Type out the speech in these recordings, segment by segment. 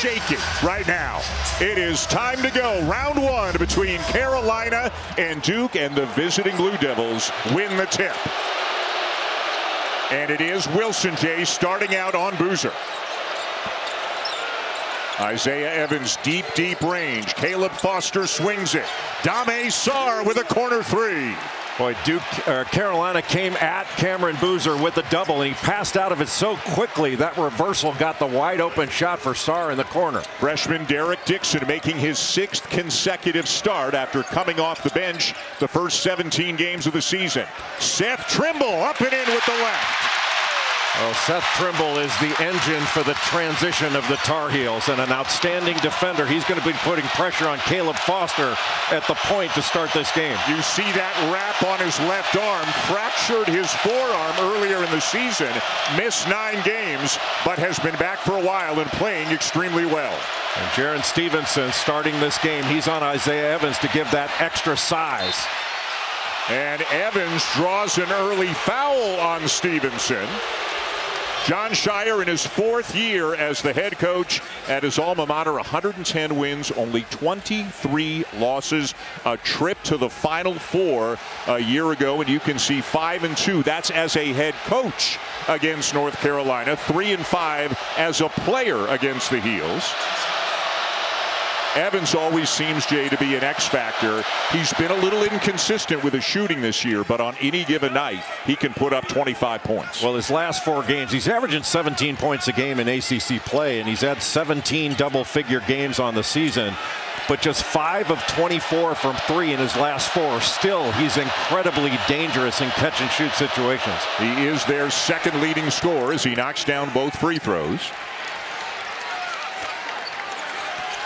shaking right now. It is time to go. Round one between Carolina and Duke, and the visiting Blue Devils win the tip. And it is Wilson, Jay, starting out on Veesaar. Isaiah Evans, deep range. Caleb Foster swings it. Dame Sarr with a corner three. Boy, Carolina came at Cameron Veesaar with the double, and he passed out of it so quickly that reversal got the wide open shot for Sarr in the corner. Freshman Derek Dixon making his 6th consecutive start after coming off the bench the first 17 games of the season. Seth Trimble up and in with the left. Well, Seth Trimble is the engine for the transition of the Tar Heels, and an outstanding defender. He's going to be putting pressure on Caleb Foster at the point to start this game. You see that wrap on his left arm, fractured his forearm earlier in the season, missed 9 games, but has been back for a while and playing extremely well. And Jaron Stevenson starting this game. He's on Isaiah Evans to give that extra size. And Evans draws an early foul on Stevenson. John Shire in his 4th year as the head coach at his alma mater, 110 wins, only 23 losses, a trip to the Final Four a year ago, and you can see 5-2. That's as a head coach against North Carolina, 3-5 as a player against the Heels. Evans always seems, Jay, to be an X factor. He's been a little inconsistent with his shooting this year, but on any given night, he can put up 25 points. Well, his last 4 games, he's averaging 17 points a game in ACC play, and he's had 17 double-figure games on the season, but just 5 of 24 from 3 in his last 4. Still, he's incredibly dangerous in catch-and-shoot situations. He is their 2nd leading scorer as he knocks down both free throws.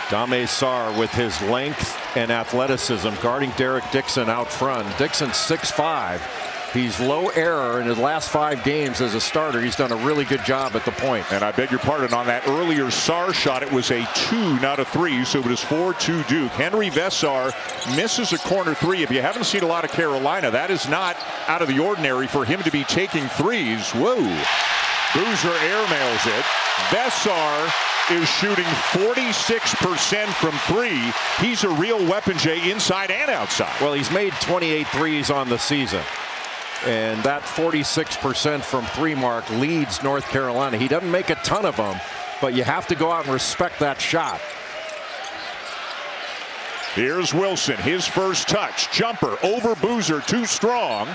Dame Sarr with his length and athleticism guarding Derek Dixon out front. Dixon's 6'5". He's low error in his last 5 games as a starter. He's done a really good job at the point. And I beg your pardon, on that earlier Sarr shot, it was a 2, not a 3, so it is 4-2 Duke. Henri Veesaar misses a corner 3. If you haven't seen a lot of Carolina, that is not out of the ordinary for him to be taking threes. Whoa. Veesaar airmails it. Veesaar is shooting 46% from 3. He's a real weapon, Jay, inside and outside. Well, he's made 28 threes on the season, and that 46% from 3 mark leads North Carolina. He doesn't make a ton of them, but you have to go out and respect that shot. Here's Wilson, his first touch. Jumper over Veesaar, too strong.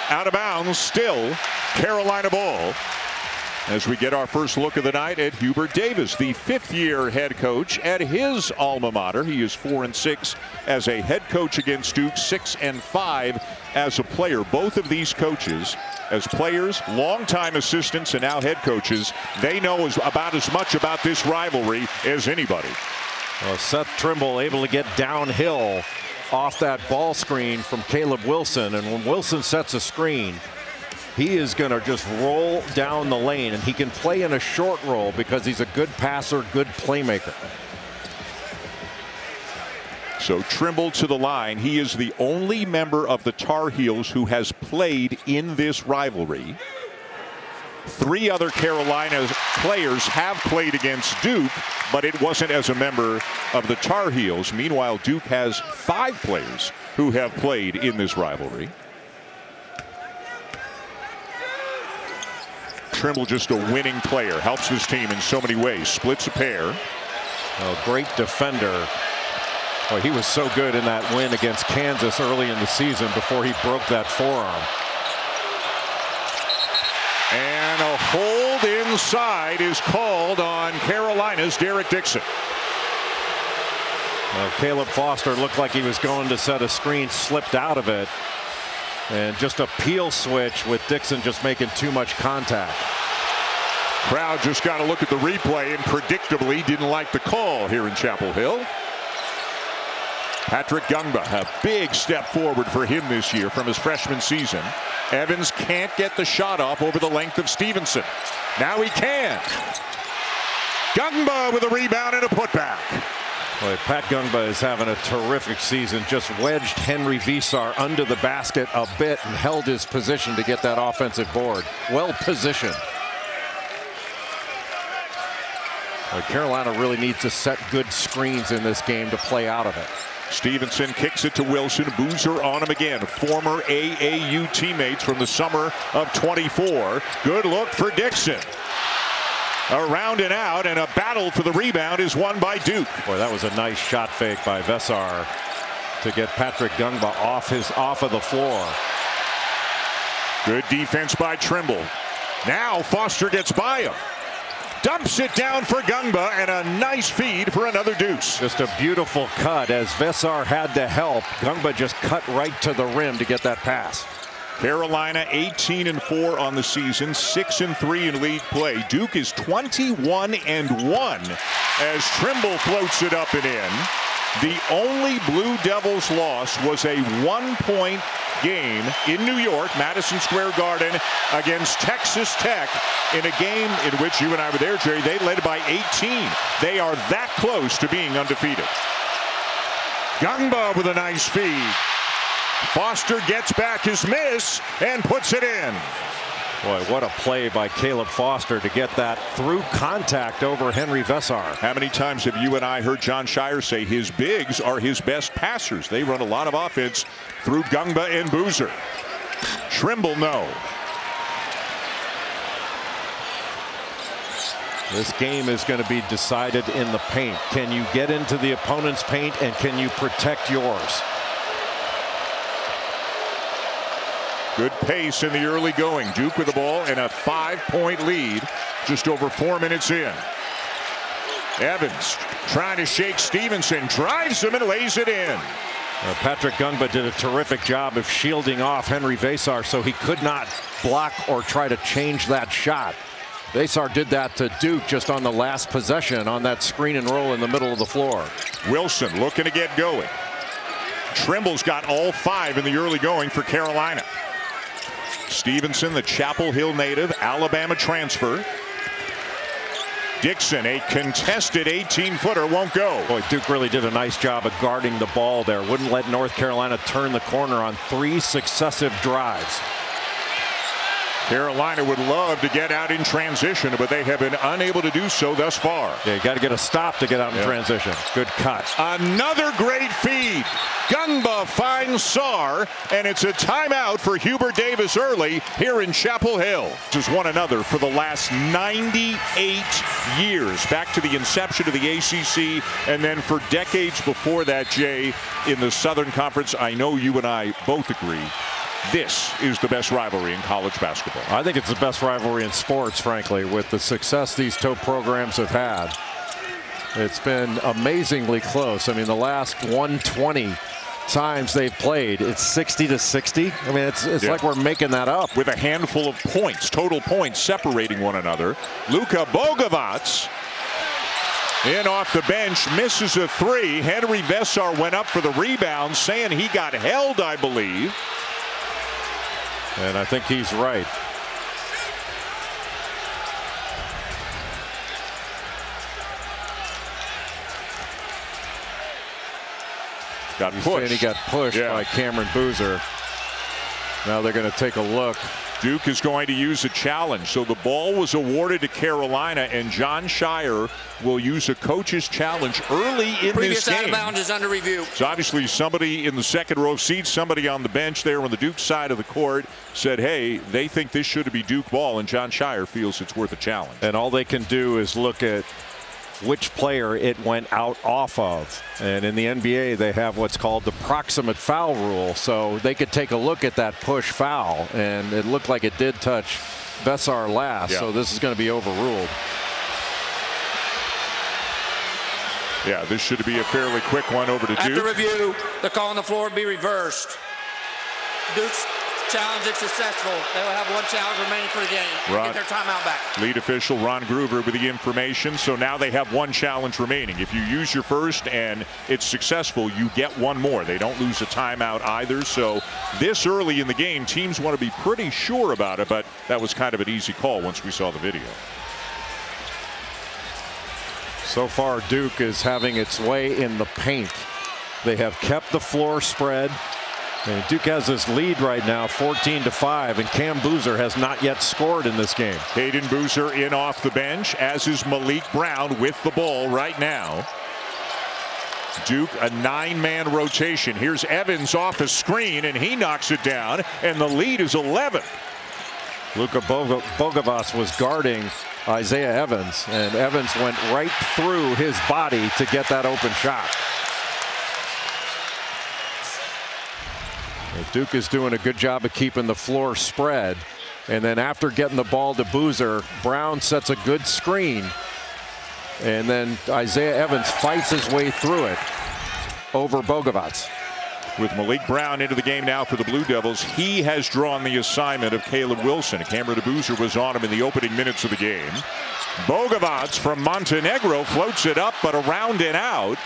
Out of bounds, still Carolina ball. As we get our first look of the night at Hubert Davis, the 5th-year head coach at his alma mater. He is 4-6 as a head coach against Duke, 6-5 as a player. Both of these coaches, as players, longtime assistants, and now head coaches, they know about as much about this rivalry as anybody. Well, Seth Trimble able to get downhill off that ball screen from Caleb Wilson, and when Wilson sets a screen, he is going to just roll down the lane, and he can play in a short roll because he's a good passer, good playmaker. So Trimble to the line. He is the only member of the Tar Heels who has played in this rivalry. 3 other Carolina players have played against Duke, but it wasn't as a member of the Tar Heels. Meanwhile, Duke has 5 players who have played in this rivalry. Trimble just a winning player, helps his team in so many ways, splits a pair. Oh, great defender. Well, he was so good in that win against Kansas early in the season before he broke that forearm. And a hold inside is called on Carolina's Derek Dixon. Well, Caleb Foster looked like he was going to set a screen, slipped out of it. And just a peel switch with Dixon just making too much contact. Crowd just got to look at the replay and predictably didn't like the call here in Chapel Hill. Patrick Gungba, a big step forward for him this year from his freshman season. Evans can't get the shot off over the length of Stevenson. Now he can. Gungba with a rebound and a putback. Boy, Pat Gungba is having a terrific season. Just wedged Henri Veesaar under the basket a bit and held his position to get that offensive board. Well positioned. Carolina really needs to set good screens in this game to play out of it. Stevenson kicks it to Wilson. Veesaar on him again. Former AAU teammates from the summer of 24. Good look for Dixon. Around and out, and a battle for the rebound is won by Duke. Boy, that was a nice shot fake by Veesaar to get Patrick Gungba off of the floor. Good defense by Trimble. Now Foster gets by him. Dumps it down for Gungba, and a nice feed for another deuce. Just a beautiful cut as Veesaar had to help. Gungba just cut right to the rim to get that pass. Carolina 18-4 on the season, 6-3 in league play. Duke is 21-1 as Trimble floats it up and in. The only Blue Devils loss was a 1-point game in New York, Madison Square Garden, against Texas Tech in a game in which you and I were there, Jerry. They led by 18. They are that close to being undefeated. Gungba with a nice feed. Foster gets back his miss and puts it in. Boy, what a play by Caleb Foster to get that through contact over Henri Veesaar. How many times have you and I heard Jon Scheyer say his bigs are his best passers? They run a lot of offense through Gungba and Veesaar. Trimble, no. This game is going to be decided in the paint. Can you get into the opponent's paint, and can you protect yours? Good pace in the early going. Duke with the ball and a 5-point lead just over 4 minutes in. Evans trying to shake Stevenson, drives him and lays it in. Patrick Gungba did a terrific job of shielding off Henri Veesaar so he could not block or try to change that shot. Veesaar did that to Duke just on the last possession on that screen and roll in the middle of the floor. Wilson looking to get going. Trimble's got all 5 in the early going for Carolina. Stevenson, the Chapel Hill native, Alabama transfer. Dixon, a contested 18-footer, won't go. Boy, Duke really did a nice job of guarding the ball there. Wouldn't let North Carolina turn the corner on 3 successive drives. Carolina would love to get out in transition, but they have been unable to do so thus far. Yeah, you got to get a stop to get out in transition. Good cut. Another great feed. Gungba finds Sarr, and it's a timeout for Hubert Davis early here in Chapel Hill. Just one another for the last 98 years, back to the inception of the ACC, and then for decades before that, Jay, in the Southern Conference. I know you and I both agree. This is the best rivalry in college basketball. I think it's the best rivalry in sports, frankly, with the success these two programs have had. It's been amazingly close. I mean, the last 120 times they've played, it's 60-60. I mean, it's like we're making that up. With a handful of points, total points separating one another. Luka Bogovac in off the bench, misses a 3. Henri Veesaar went up for the rebound, saying he got held, I believe. And I think he's right. Got pushed. He got pushed by Cameron Boozer. Now they're going to take a look. Duke is going to use a challenge. So the ball was awarded to Carolina, and Jon Scheyer will use a coach's challenge early in Previous this game. Out of bounds is under review. So obviously somebody in the second row of seats, somebody on the bench there on the Duke side of the court said, hey, they think this should be Duke ball, and Jon Scheyer feels it's worth a challenge. And all they can do is look at which player it went out off of. And in the NBA, they have what's called the proximate foul rule. So they could take a look at that push foul, and it looked like it did touch Veesaar last. So this is going to be overruled. Yeah, this should be a fairly quick one over to Duke. After review, the call on the floor will be reversed. Duke's challenge is successful. They will have one challenge remaining for the game. Get their timeout back. Lead official Ron Groover with the information. So now they have one challenge remaining. If you use your first and it's successful, you get one more. They don't lose a timeout either. So this early in the game, teams want to be pretty sure about it, but that was kind of an easy call once we saw the video. So far, Duke is having its way in the paint. They have kept the floor spread. And Duke has this lead right now, 14-5, and Cam Boozer has not yet scored in this game. Caden Boozer in off the bench, as is Malik Brown with the ball right now. Duke a 9-man rotation. Here's Evans off a screen, and he knocks it down, and the lead is 11. Luka Bogavas was guarding Isaiah Evans, and Evans went right through his body to get that open shot. Duke is doing a good job of keeping the floor spread. And then after getting the ball to Boozer, Brown sets a good screen. And then Isaiah Evans fights his way through it over Bogavats. With Malik Brown into the game now for the Blue Devils, he has drawn the assignment of Caleb Wilson. Cameron Boozer was on him in the opening minutes of the game. Bogavats from Montenegro floats it up, but around and out.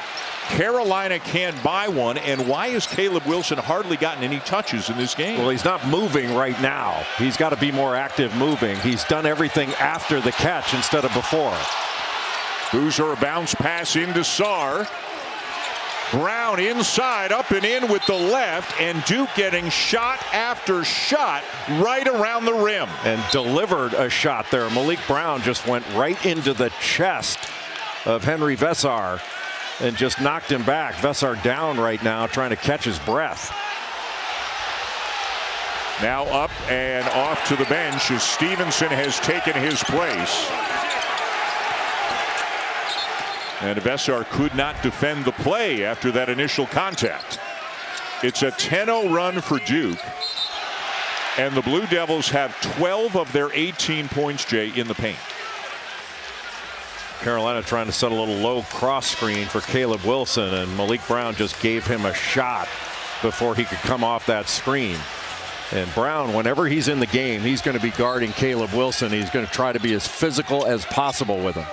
Carolina can't buy one, and why has Caleb Wilson hardly gotten any touches in this game? Well, he's not moving right now. He's got to be more active moving. He's done everything after the catch instead of before. Boozer, a bounce pass into Sarr. Brown inside, up and in with the left, and Duke getting shot after shot right around the rim. And delivered a shot there. Malik Brown just went right into the chest of Henri Veesaar and just knocked him back. Veesaar down right now, trying to catch his breath. Now up and off to the bench as Stevenson has taken his place. And Veesaar could not defend the play after that initial contact. It's a 10-0 run for Duke. And the Blue Devils have 12 of their 18 points, Jay, in the paint. Carolina trying to set a little low cross screen for Caleb Wilson, and Malik Brown just gave him a shot before he could come off that screen. And Brown, whenever he's in the game, he's going to be guarding Caleb Wilson. He's going to try to be as physical as possible with him.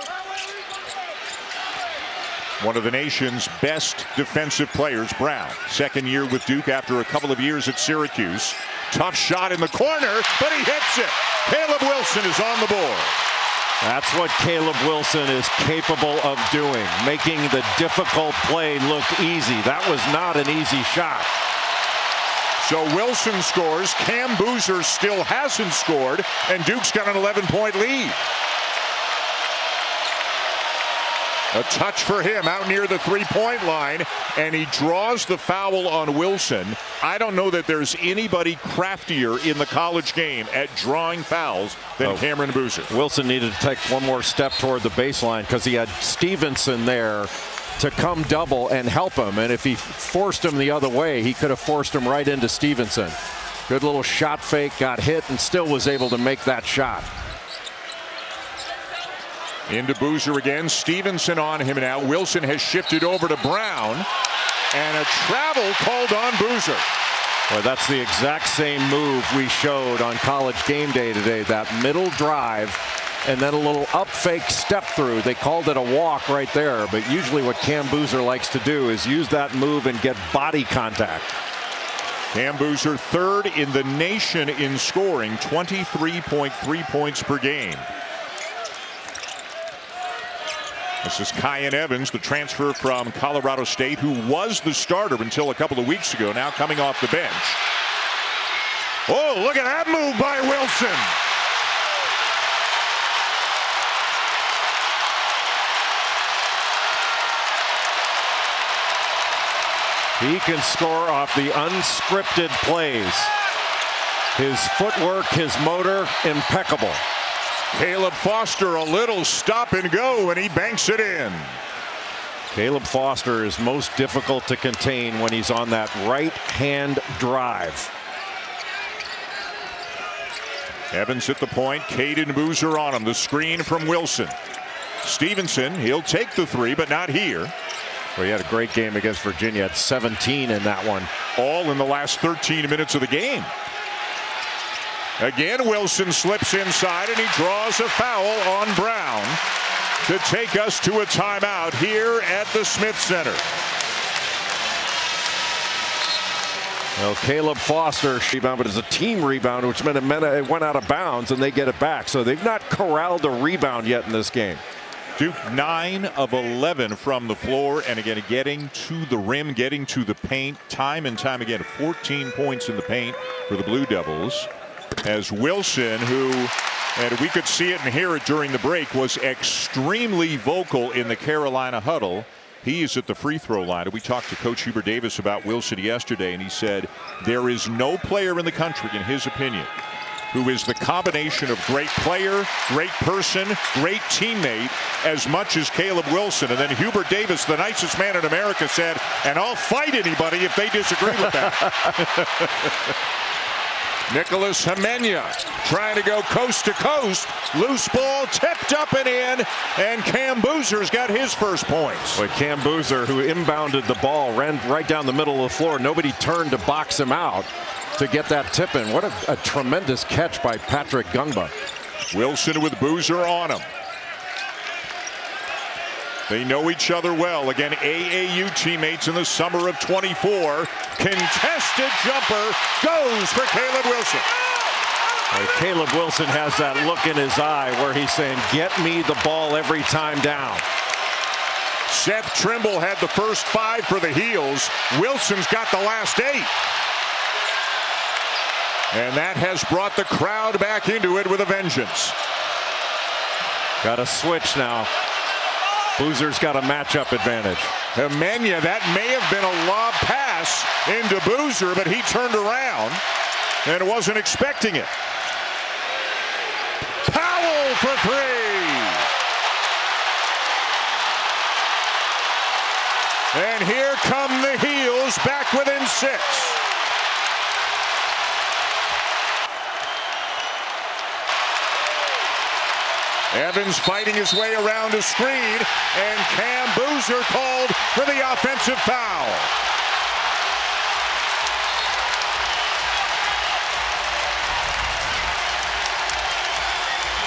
One of the nation's best defensive players, Brown. Second year with Duke after a couple of years at Syracuse. Tough shot in the corner, but he hits it. Caleb Wilson is on the board. That's what Caleb Wilson is capable of doing, making the difficult play look easy. That was not an easy shot. So Wilson scores. Cam Boozer still hasn't scored, and Duke's got an 11-point lead. A touch for him out near the three-point line, and he draws the foul on Wilson. I don't know that there's anybody craftier in the college game at drawing fouls than Cameron Boozer. Wilson needed to take one more step toward the baseline because he had Stevenson there to come double and help him. And if he forced him the other way, he could have forced him right into Stevenson. Good little shot fake, got hit, and still was able to make that shot. Into Boozer again. Stevenson on him now. Wilson has shifted over to Brown. And a travel called on Boozer. Well, that's the exact same move we showed on College Game Day today. That middle drive and then a little up fake step through. They called it a walk right there. But usually what Cam Boozer likes to do is use that move and get body contact. Cam Boozer third in the nation in scoring, 23.3 points per game. This is Kyan Evans, the transfer from Colorado State, who was the starter until a couple of weeks ago, now coming off the bench. Oh, look at that move by Wilson. He can score off the unscripted plays. His footwork, his motor, impeccable. Caleb Foster, a little stop and go, and he banks it in. Caleb Foster is most difficult to contain when he's on that right-hand drive. Evans at the point, Caden Boozer on him. The screen from Wilson. Stevenson, he'll take the three, but not here. Well, he had a great game against Virginia at 17 in that one. All in the last 13 minutes of the game. Again, Wilson slips inside, and he draws a foul on Brown to take us to a timeout here at the Smith Center. Well, Caleb Foster rebound, but it's a team rebound, which meant it went out of bounds, and they get it back. So they've not corralled a rebound yet in this game. Duke 9 of 11 from the floor, and again getting to the rim, getting to the paint time and time again. 14 points in the paint for the Blue Devils, as Wilson, who, and we could see it and hear it during the break, was extremely vocal in the Carolina huddle. He is at the free throw line. We talked to Coach Hubert Davis about Wilson yesterday, and he said there is no player in the country, in his opinion, who is the combination of great player, great person, great teammate, as much as Caleb Wilson. And then Hubert Davis, the nicest man in America, said, and I'll fight anybody if they disagree with that. Nicholas Hemenya trying to go coast to coast. Loose ball tipped up and in, and Cam Boozer's got his first points. But Cam Boozer, who inbounded the ball, ran right down the middle of the floor. Nobody turned to box him out to get that tip in. What a tremendous catch by Patrick Gungba. Wilson with Boozer on him. They know each other well. Again, AAU teammates in the summer of 24. Contested jumper goes for Caleb Wilson. Caleb Wilson has that look in his eye where he's saying, get me the ball every time down. Seth Trimble had the first 5 for the Heels. Wilson's got the last 8. And that has brought the crowd back into it with a vengeance. Got a switch now. Boozer's got a matchup advantage. Hemenya, that may have been a lob pass into Boozer, but he turned around and wasn't expecting it. Powell for 3. And here come the Heels back within 6. Evans fighting his way around a screen, and Cam Boozer called for the offensive foul.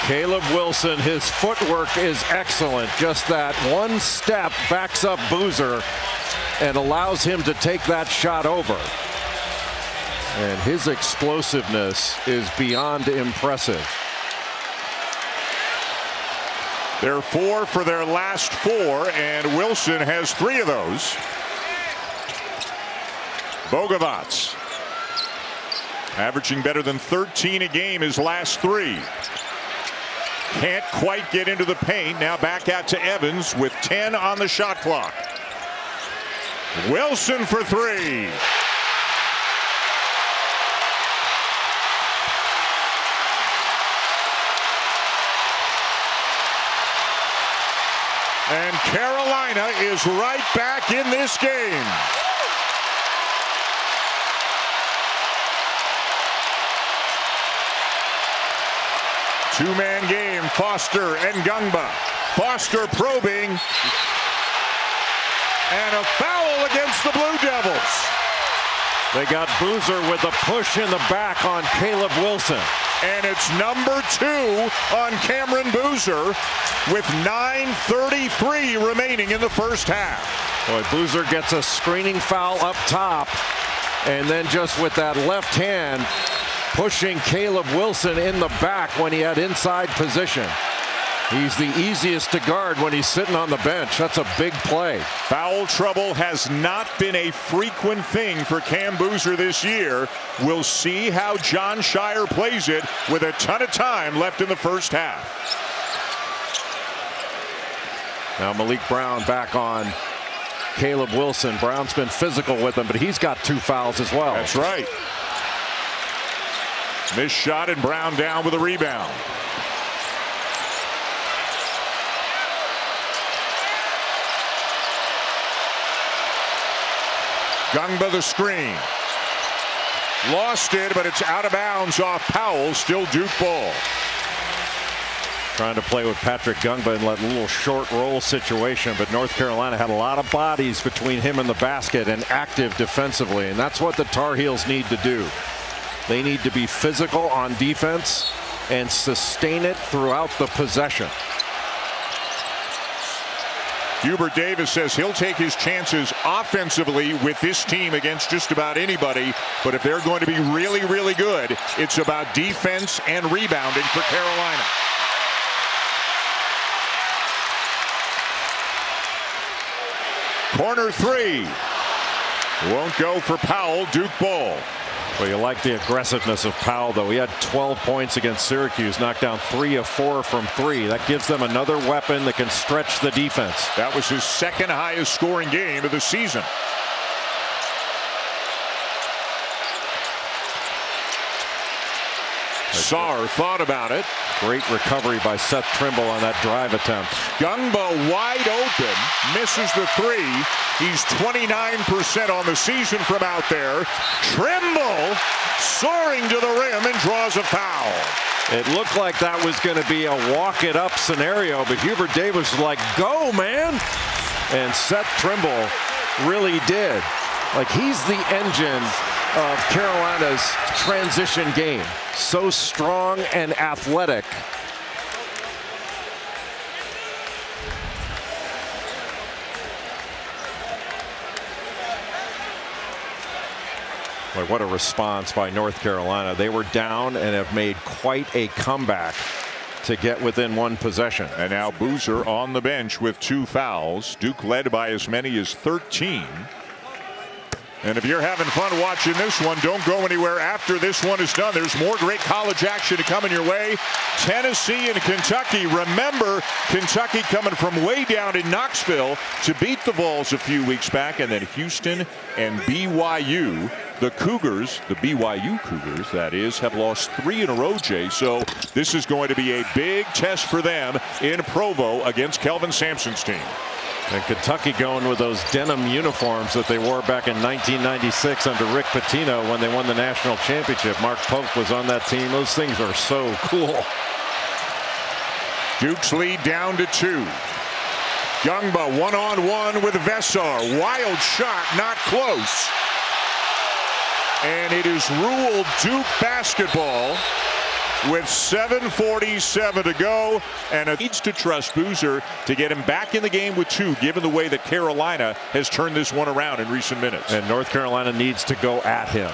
Caleb Wilson, his footwork is excellent. Just that one step backs up Boozer and allows him to take that shot over. And his explosiveness is beyond impressive. They're 4 for their last 4, and Wilson has 3 of those. Bogovac averaging better than 13 a game his last 3. Can't quite get into the paint. Now back out to Evans with 10 on the shot clock. Wilson for 3. And Carolina is right back in this game. Two-man game, Foster and Gungba. Foster probing. And a foul against the Blue Devils. They got Boozer with a push in the back on Caleb Wilson. And it's number 2 on Cameron Boozer with 9:33 remaining in the first half. Boy, Boozer gets a screening foul up top, and then just with that left hand pushing Caleb Wilson in the back when he had inside position. He's the easiest to guard when he's sitting on the bench. That's a big play. Foul trouble has not been a frequent thing for Cam Boozer this year. We'll see how John Shire plays it with a ton of time left in the first half. Now Malik Brown back on Caleb Wilson. Brown's been physical with him, but he's got 2 fouls as well. That's right. Missed shot, and Brown down with a rebound. Gungba the screen. Lost it, but it's out of bounds off Powell. Still Duke ball. Trying to play with Patrick Gungba in that little short roll situation, but North Carolina had a lot of bodies between him and the basket and active defensively, and that's what the Tar Heels need to do. They need to be physical on defense and sustain it throughout the possession. Hubert Davis says he'll take his chances offensively with this team against just about anybody, but if they're going to be really, really good, it's about defense and rebounding for Carolina. Corner three. Won't go for Powell. Duke ball. Well, you like the aggressiveness of Powell, though. He had 12 points against Syracuse, knocked down 3 of 4 from 3. That gives them another weapon that can stretch the defense. That was his second highest scoring game of the season. Sarr thought about it. Great recovery by Seth Trimble on that drive attempt. Gungba wide open, misses the three. He's 29% on the season from out there. Trimble soaring to the rim and draws a foul. It looked like that was going to be a walk it up scenario, but Hubert Davis was like, go, man. And Seth Trimble really did. Like, he's the engine of Carolina's transition game. So strong and athletic. Boy, what a response by North Carolina. They were down and have made quite a comeback to get within one possession. And now Veesaar on the bench with 2 fouls. Duke led by as many as 13. And if you're having fun watching this one, don't go anywhere after this one is done. There's more great college action coming your way. Tennessee and Kentucky. Remember, Kentucky coming from way down in Knoxville to beat the Vols a few weeks back. And then Houston and BYU. The Cougars, the BYU Cougars, that is, have lost 3 in a row, Jay. So this is going to be a big test for them in Provo against Kelvin Sampson's team. And Kentucky going with those denim uniforms that they wore back in 1996 under Rick Pitino when they won the national championship. Mark Pope was on that team. Those things are so cool. Duke's lead down to 2. Gungba one-on-one with Veesaar. Wild shot, not close. And it is ruled Duke basketball with 7:47 to go, and it needs to trust Veesaar to get him back in the game with 2, given the way that Carolina has turned this one around in recent minutes. And North Carolina needs to go at him.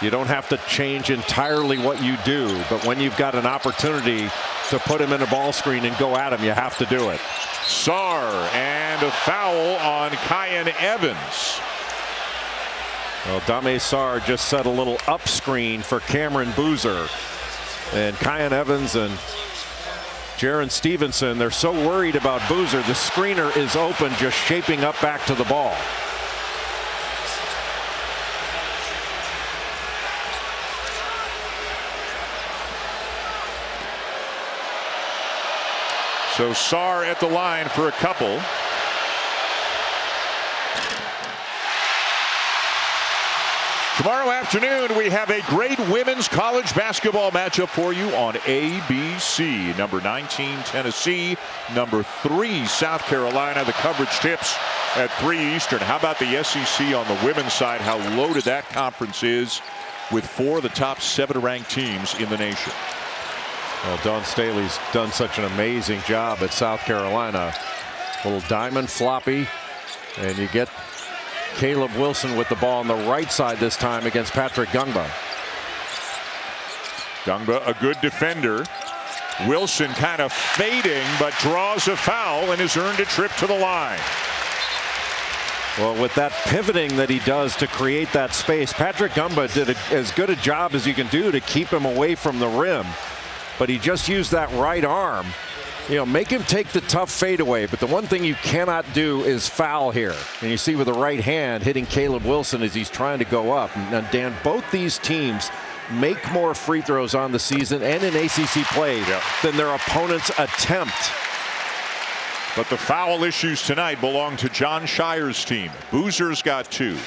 You don't have to change entirely what you do, but when you've got an opportunity to put him in a ball screen and go at him, you have to do it. Sarr and a foul on Kyan Evans. Well, Dame Sarr just set a little up screen for Cameron Veesaar. And Kyan Evans and Jaron Stevenson, they're so worried about Veesaar. The screener is open, just shaping up back to the ball. So Sarr at the line for a couple. Tomorrow afternoon, we have a great women's college basketball matchup for you on ABC. Number 19, Tennessee. Number 3, South Carolina. The coverage tips at 3 Eastern. How about the SEC on the women's side? How loaded that conference is with 4 of the top 7 ranked teams in the nation. Well, Dawn Staley's done such an amazing job at South Carolina. Little diamond floppy, and you get Caleb Wilson with the ball on the right side this time against Patrick Gungba. Gungba, a good defender. Wilson kind of fading, but draws a foul and has earned a trip to the line. Well, with that pivoting that he does to create that space, Patrick Gungba did as good a job as you can do to keep him away from the rim. But he just used that right arm. You know, make him take the tough fadeaway, but the one thing you cannot do is foul here. And you see with the right hand hitting Caleb Wilson as he's trying to go up. Now, Dan, both these teams make more free throws on the season and in ACC play than their opponents attempt. But the foul issues tonight belong to John Shire's team. Veesaar's got 2.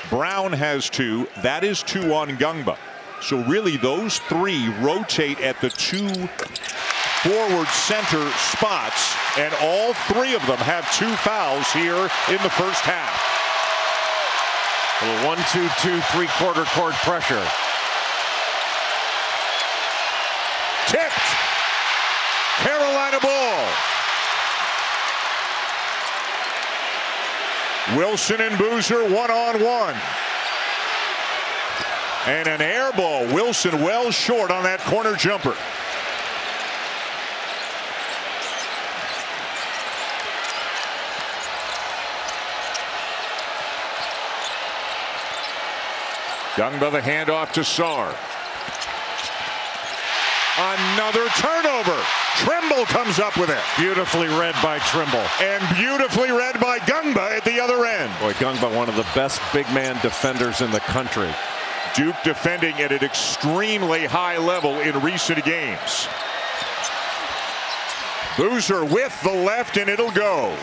Brown has 2. That is 2 on Gungba. So really those 3 rotate at the 2 forward center spots, and all 3 of them have 2 fouls here in the first half. A little 1-2-2 3/4 court pressure. Tipped. Carolina ball. Wilson and Veesaar one-on-one. And an air ball. Wilson well short on that corner jumper. Gungba the handoff to Sarr. Another turnover. Trimble comes up with it. Beautifully read by Trimble. And beautifully read by Gungba at the other end. Boy, Gungba, one of the best big man defenders in the country. Duke defending at an extremely high level in recent games. Veesaar with the left, and it'll go.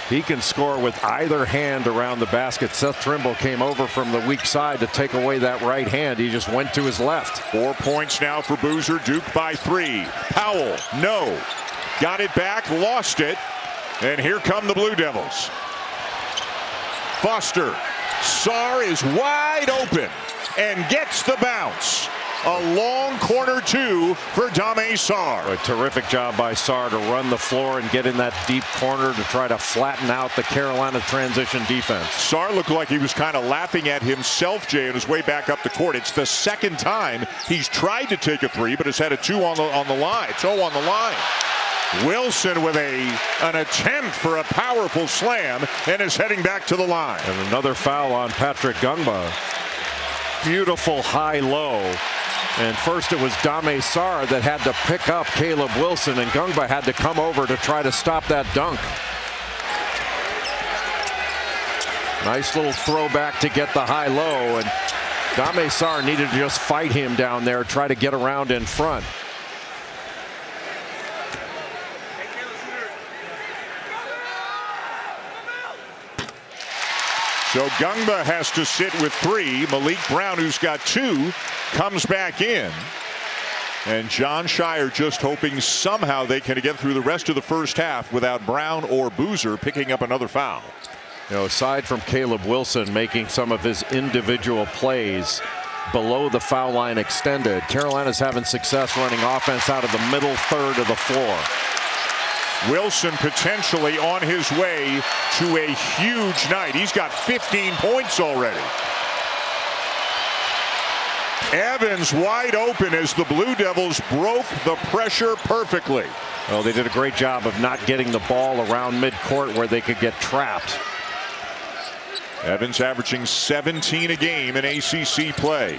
He can score with either hand around the basket. Seth Trimble came over from the weak side to take away that right hand. He just went to his left. 4 points now for Veesaar. Duke by 3. Powell, no. Got it back, lost it. And here come the Blue Devils. Foster. Sarr is wide open and gets the bounce. A long corner two for Sarr. A terrific job by Sarr to run the floor and get in that deep corner to try to flatten out the Carolina transition defense. Sarr looked like he was kind of laughing at himself, Jay, on his way back up the court. It's the second time he's tried to take a three, but has had a two on the line. Toe on the line. Wilson with an attempt for a powerful slam and is heading back to the line. And another foul on Patrick Gungba. Beautiful high-low. And first it was Sarr that had to pick up Caleb Wilson, and Gungba had to come over to try to stop that dunk. Nice little throwback to get the high-low, and Sarr needed to just fight him down there, try to get around in front. So Gungba has to sit with 3. Malik Brown, who's got 2, comes back in. And John Shire just hoping somehow they can get through the rest of the first half without Brown or Veesaar picking up another foul. You know, aside from Caleb Wilson making some of his individual plays below the foul line extended, Carolina's having success running offense out of the middle third of the floor. Wilson potentially on his way to a huge night. He's got 15 points already. Evans wide open as the Blue Devils broke the pressure perfectly. Well, they did a great job of not getting the ball around midcourt where they could get trapped. Evans averaging 17 a game in ACC play.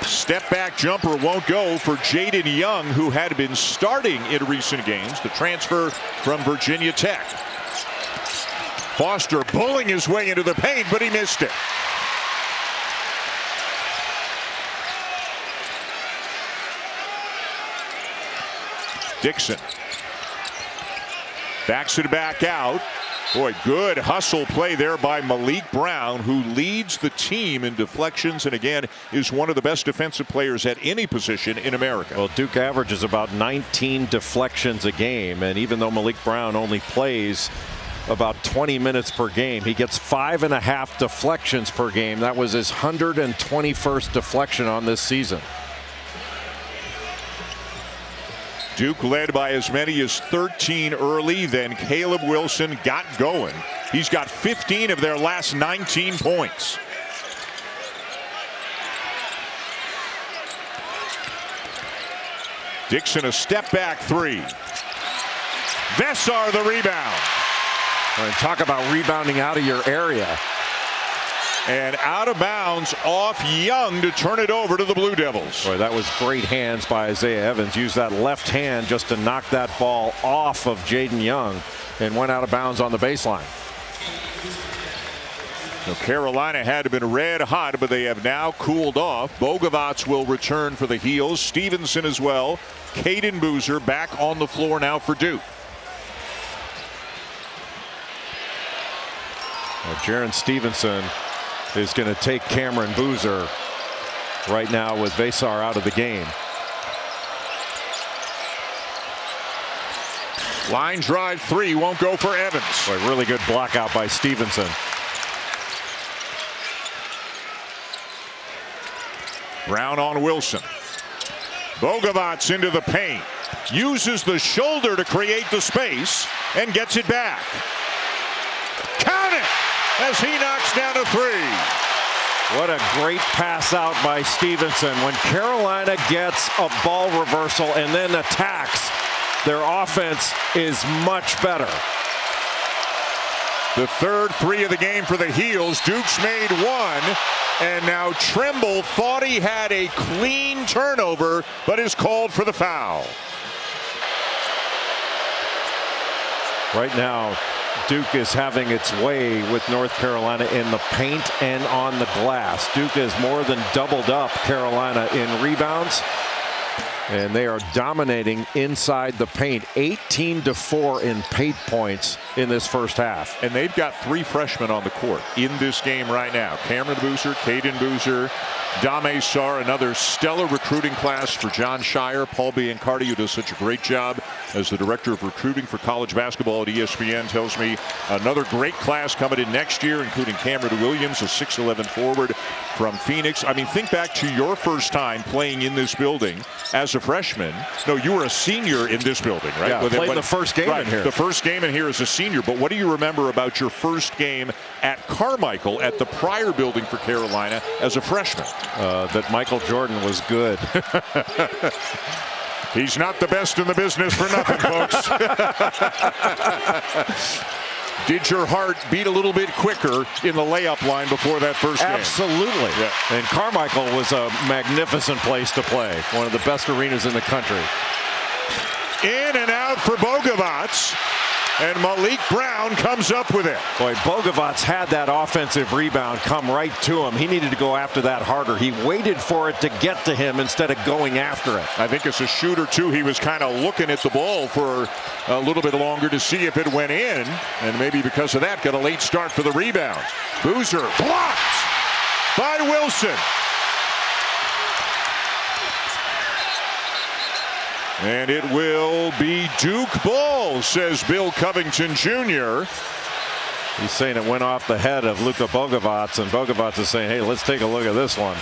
Step back jumper won't go for Jaden Young, who had been starting in recent games, the transfer from Virginia Tech. Foster pulling his way into the paint, but he missed it. Dixon backs it back out. Boy, good hustle play there by Malik Brown, who leads the team in deflections and again is one of the best defensive players at any position in America. Well, Duke averages about 19 deflections a game, and even though Malik Brown only plays about 20 minutes per game, he gets 5.5 deflections per game. That was his 121st deflection on this season. Duke led by as many as 13 early, then Caleb Wilson got going. He's got 15 of their last 19 points. Dixon a step back 3. Veesaar the rebound. And talk about rebounding out of your area. And out of bounds off Young to turn it over to the Blue Devils. Boy, that was great hands by Isaiah Evans. Used that left hand just to knock that ball off of Jaden Young and went out of bounds on the baseline. So Carolina had been red hot, but they have now cooled off. Bogovac will return for the Heels. Stevenson as well. Caden Veesaar back on the floor now for Duke. Well, Jaren Stevenson is going to take Cameron Veesaar right now with Veesaar out of the game. Line drive 3 won't go for Evans. Boy, really good block out by Stevenson. Brown on Wilson. Bogovac into the paint. Uses the shoulder to create the space and gets it back. Count it as he knocks down a 3. What a great pass out by Stevenson. When Carolina gets a ball reversal and then attacks, their offense is much better. The third three of the game for the Heels. Duke's made one. And now Trimble thought he had a clean turnover, but is called for the foul. Right now, Duke is having its way with North Carolina in the paint and on the glass. Duke has more than doubled up Carolina in rebounds, and they are dominating inside the paint. 18-4 in paint points in this first half. And they've got three freshmen on the court in this game right now. Cameron Boozer, Caden Boozer, Dame Sarr, another stellar recruiting class for John Shire. Paul Biancardi, who does such a great job as the director of recruiting for college basketball at ESPN, tells me another great class coming in next year, including Cameron Williams, a 6'11 forward from Phoenix. I mean, think back to your first time playing in this building as a freshman. No, you were a senior in this building, right? Yeah, played the first game in here. The first game in here as a senior. But what do you remember about your first game at Carmichael at the prior building for Carolina as a freshman? That Michael Jordan was good. He's not the best in the business for nothing, folks. Did your heart beat a little bit quicker in the layup line before that first game? Absolutely. Yeah. And Carmichael was a magnificent place to play. One of the best arenas in the country. In and out for Bogovats. And Malik Brown comes up with it. Boy, Bogovats had that offensive rebound come right to him. He needed to go after that harder. He waited for it to get to him instead of going after it. I think as a shooter, too, he was kind of looking at the ball for a little bit longer to see if it went in. And maybe because of that, got a late start for the rebound. Boozer blocked by Wilson. And it will be Duke ball, says Bill Covington Jr. He's saying it went off the head of Luka Bogovats, and Bogovats is saying, hey, let's take a look at this one.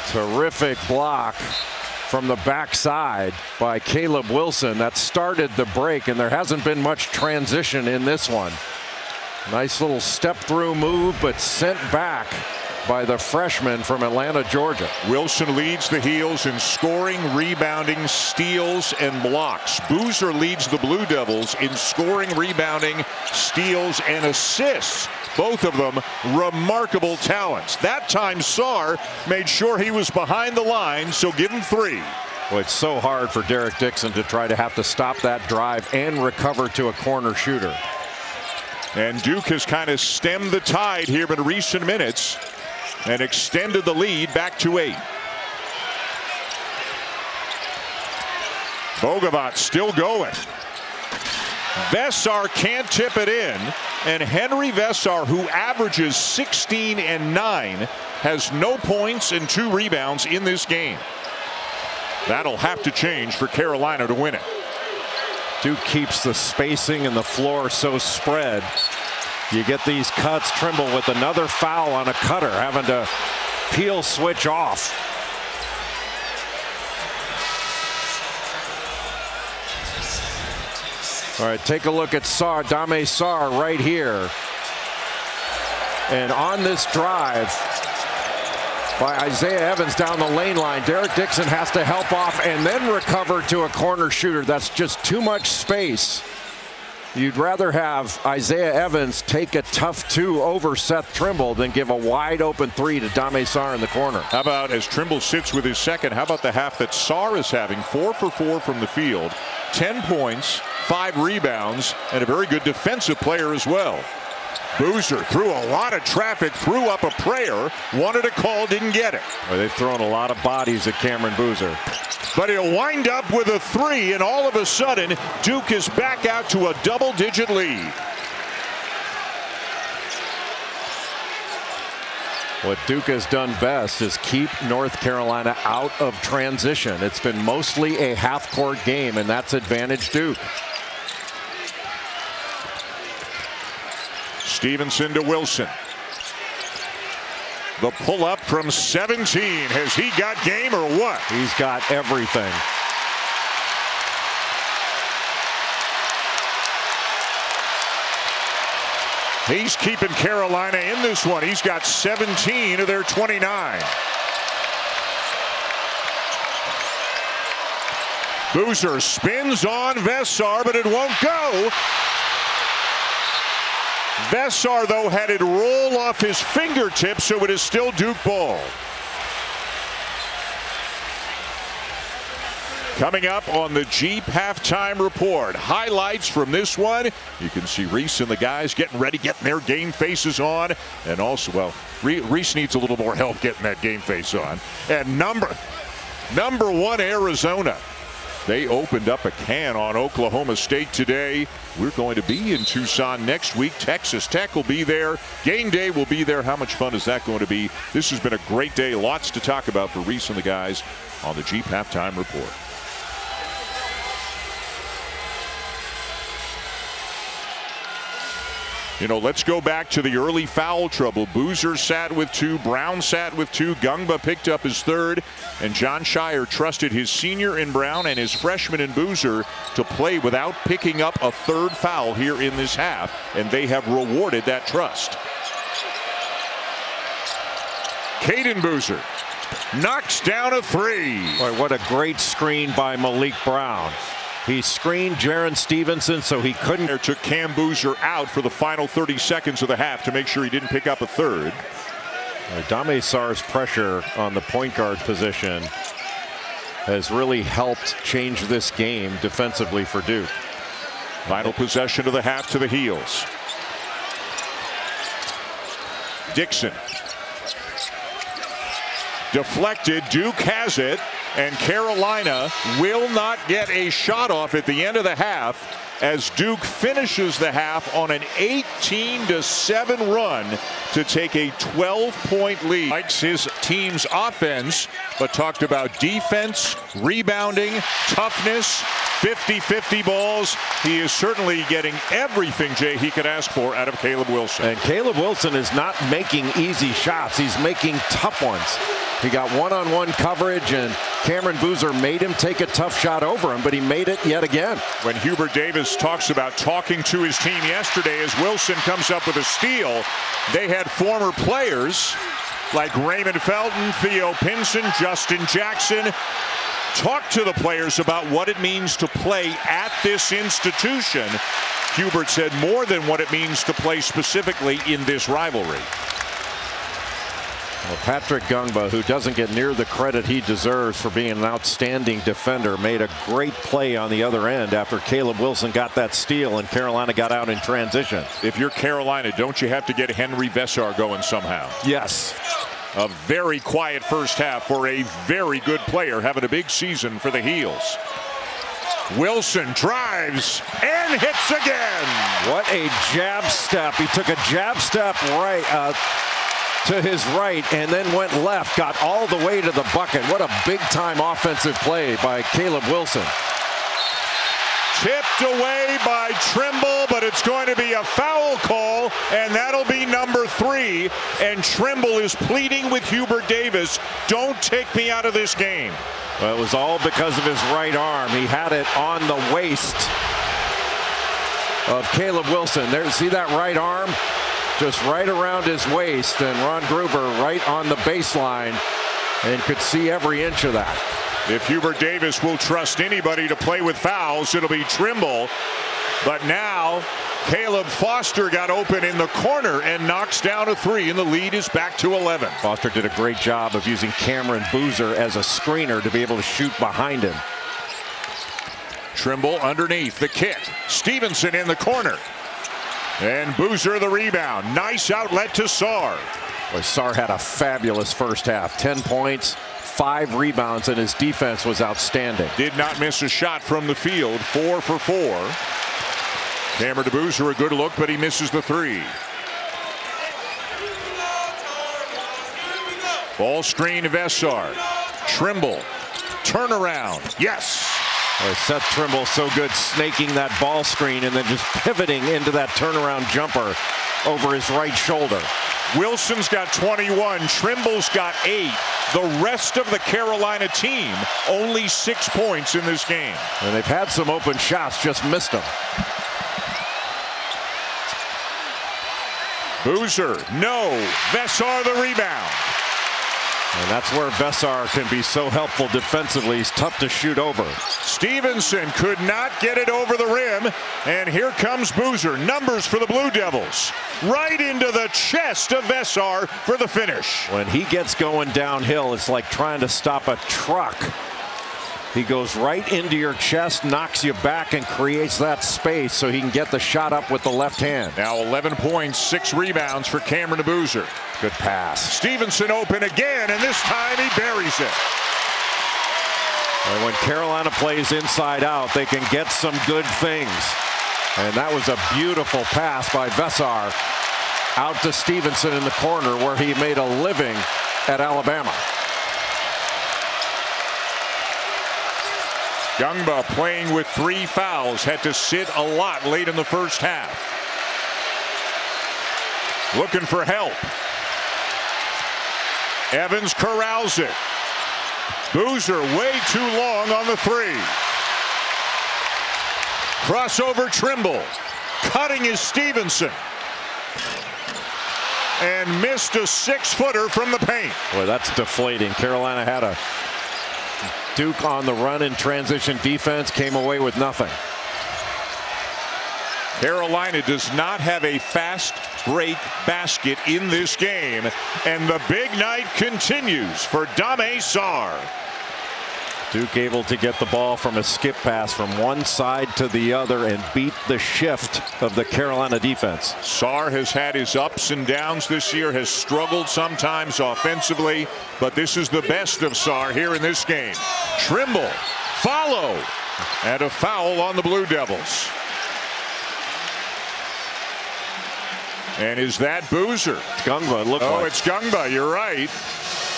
Terrific block from the backside by Caleb Wilson. That started the break, and there hasn't been much transition in this one. Nice little step-through move, but sent back by the freshman from Atlanta, Georgia. Wilson leads the Heels in scoring, rebounding, steals, and blocks. Boozer leads the Blue Devils in scoring, rebounding, steals, and assists. Both of them remarkable talents. That time Sarr made sure he was behind the line, so give him three. Well, it's so hard for Derek Dixon to try to have to stop that drive and recover to a corner shooter. And Duke has kind of stemmed the tide here in recent minutes and extended the lead back to 8. Bogovats still going. Veesaar can't tip it in, and Henri Veesaar, who averages 16 and 9, has no points and 2 rebounds in this game. That'll have to change for Carolina to win it. Duke keeps the spacing and the floor so spread. You get these cuts. Trimble with another foul on a cutter, having to peel switch off. All right, take a look at Sarr, Dame Sarr right here. And on this drive by Isaiah Evans down the lane line, Derek Dixon has to help off and then recover to a corner shooter. That's just too much space. You'd rather have Isaiah Evans take a tough 2 over Seth Trimble than give a wide open 3 to Dame Sarr in the corner. How about as Trimble sits with his second, how about the half that Sarr is having? 4 for 4 from the field, 10 points, 5 rebounds, and a very good defensive player as well. Boozer threw a lot of traffic, threw up a prayer, wanted a call, didn't get it. Well, they've thrown a lot of bodies at Cameron Boozer. But he'll wind up with a 3, and all of a sudden, Duke is back out to a double-digit lead. What Duke has done best is keep North Carolina out of transition. It's been mostly a half-court game, and that's advantage Duke. Stevenson to Wilson. The pull-up from 17. Has he got game or what? He's got everything. He's keeping Carolina in this one. He's got 17 of their 29. Boozer spins on Veesaar, but it won't go. Veesaar, though, had it roll off his fingertips, so it is still Duke ball. Coming up on the Jeep halftime report, highlights from this one. You can see Reese and the guys getting ready, getting their game faces on. And also, well, Reese needs a little more help getting that game face on. And number one, Arizona. They opened up a can on Oklahoma State today. We're going to be in Tucson next week. Texas Tech will be there. Game day will be there. How much fun is that going to be? This has been a great day. Lots to talk about for Reese and the guys on the Jeep halftime report. You know, let's go back to the early foul trouble. Veesaar sat with 2, Brown sat with 2, Gungba picked up his 3rd, and Jon Scheyer trusted his senior in Brown and his freshman in Veesaar to play without picking up a 3rd foul here in this half, and they have rewarded that trust. Caden Veesaar knocks down a 3. Boy, what a great screen by Malik Brown. He screened Jaron Stevenson so he couldn't. Took Cam Veesaar out for the final 30 seconds of the half to make sure he didn't pick up a 3rd. Dame Sarr's pressure on the point guard position has really helped change this game defensively for Duke. Final possession of the half to the heels. Dixon. Deflected. Duke has it. And Carolina will not get a shot off at the end of the half as Duke finishes the half on an 18-7 run to take a 12-point lead. Likes his team's offense, but talked about defense, rebounding, toughness, 50-50 balls. He is certainly getting everything, Jay, he could ask for out of Caleb Wilson. And Caleb Wilson is not making easy shots. He's making tough ones. He got one-on-one coverage, and Cameron Veesaar made him take a tough shot over him, but he made it yet again. When Hubert Davis talks about talking to his team yesterday as Wilson comes up with a steal, they had former players like Raymond Felton, Theo Pinson, Justin Jackson talk to the players about what it means to play at this institution. Hubert said more than what it means to play specifically in this rivalry. Well, Patrick Gungba, who doesn't get near the credit he deserves for being an outstanding defender, made a great play on the other end after Caleb Wilson got that steal and Carolina got out in transition. If you're Carolina, don't you have to get Henri Veesaar going somehow? Yes. A very quiet first half for a very good player having a big season for the Heels. Wilson drives and hits again. What a jab step. He took a jab step right to his right and then went left, got all the way to the bucket. What a big-time offensive play by Caleb Wilson. Tipped away by Trimble, but it's going to be a foul call, and that'll be number 3. And Trimble is pleading with Hubert Davis, don't take me out of this game. Well, it was all because of his right arm. He had it on the waist of Caleb Wilson. There, see that right arm? Just right around his waist, and Ron Gruber right on the baseline and could see every inch of that. If Hubert Davis will trust anybody to play with fouls, it'll be Trimble. But now Caleb Foster got open in the corner and knocks down a 3, and the lead is back to 11. Foster did a great job of using Cameron Veesaar as a screener to be able to shoot behind him. Trimble underneath the kick. Stevenson in the corner. And Veesaar the rebound. Nice outlet to Sarr. Boy, Sarr had a fabulous first half. 10 points, 5 rebounds, and his defense was outstanding. Did not miss a shot from the field. 4 for 4. Cameron Veesaar a good look, but he misses the 3. Ball screen Veesaar. Trimble. Turnaround. Yes. Seth Trimble so good snaking that ball screen and then just pivoting into that turnaround jumper over his right shoulder. Wilson's got 21. Trimble's got 8. The rest of the Carolina team only 6 points in this game. And they've had some open shots, just missed them. Veesaar, no. Veesaar the rebound. And that's where Veesaar can be so helpful defensively. He's tough to shoot over. Stevenson could not get it over the rim. And here comes Veesaar. Numbers for the Blue Devils. Right into the chest of Veesaar for the finish. When he gets going downhill, it's like trying to stop a truck. He goes right into your chest, knocks you back, and creates that space so he can get the shot up with the left hand. Now 11 points, 6 rebounds for Cameron Veesaar. Good pass. Stevenson open again, and this time he buries it. And when Carolina plays inside out, they can get some good things. And that was a beautiful pass by Veesaar out to Stevenson in the corner where he made a living at Alabama. Gungba playing with 3 fouls, had to sit a lot late in the first half. Looking for help. Evans corrals it. Veesaar way too long on the 3. Crossover Trimble. Cutting is Stevenson. And missed a 6-footer from the paint. Boy, that's deflating. Carolina had a Duke on the run in transition defense, came away with nothing. Carolina does not have a fast break basket in this game, and the big night continues for Sarr. Duke able to get the ball from a skip pass from one side to the other and beat the shift of the Carolina defense. Sarr has had his ups and downs this year, has struggled sometimes offensively, but this is the best of Sarr here in this game. Trimble, follow, and a foul on the Blue Devils. And is that Veesaar? It's Gungba, it looked like. Oh, it's Gungba, you're right.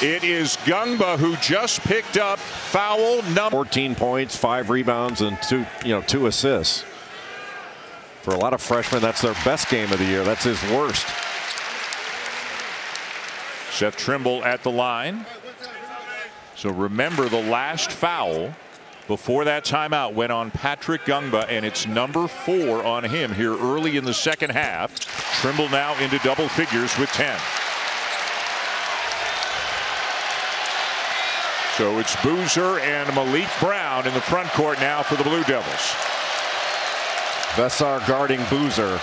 It is Gungba who just picked up foul number 14 points, 5 rebounds, and 2 assists. For a lot of freshmen, that's their best game of the year. That's his worst. Seth Trimble at the line. So remember, the last foul before that timeout went on Patrick Gungba, and it's number 4 on him here early in the second half. Trimble now into double figures with 10. So it's Veesaar and Malik Brown in the front court now for the Blue Devils. Veesaar guarding Veesaar.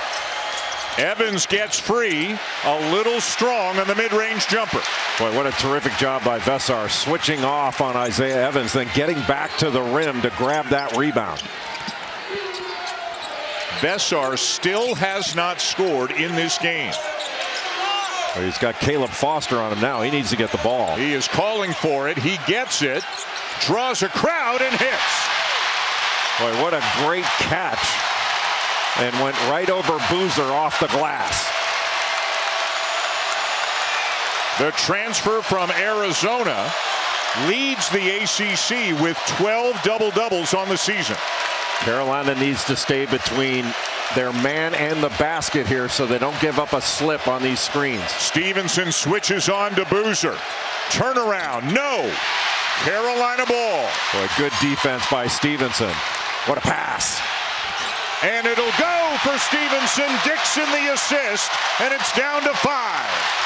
Evans gets free, a little strong on the mid-range jumper. Boy, what a terrific job by Veesaar, switching off on Isaiah Evans, then getting back to the rim to grab that rebound. Veesaar still has not scored in this game. Well, he's got Caleb Foster on him now. He needs to get the ball. He is calling for it. He gets it, draws a crowd, and hits. Boy, what a great catch. And went right over Veesaar off the glass. The transfer from Arizona leads the ACC with 12 double-doubles on the season. Carolina needs to stay between their man and the basket here so they don't give up a slip on these screens. Stevenson switches on to Veesaar. Turnaround, no. Carolina ball. Boy, good defense by Stevenson. What a pass. And it'll go for Stevenson. Dixon the assist, and it's down to 5.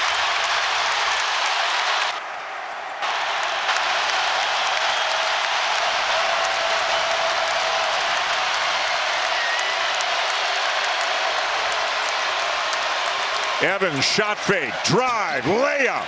Evans shot fake, drive, layup.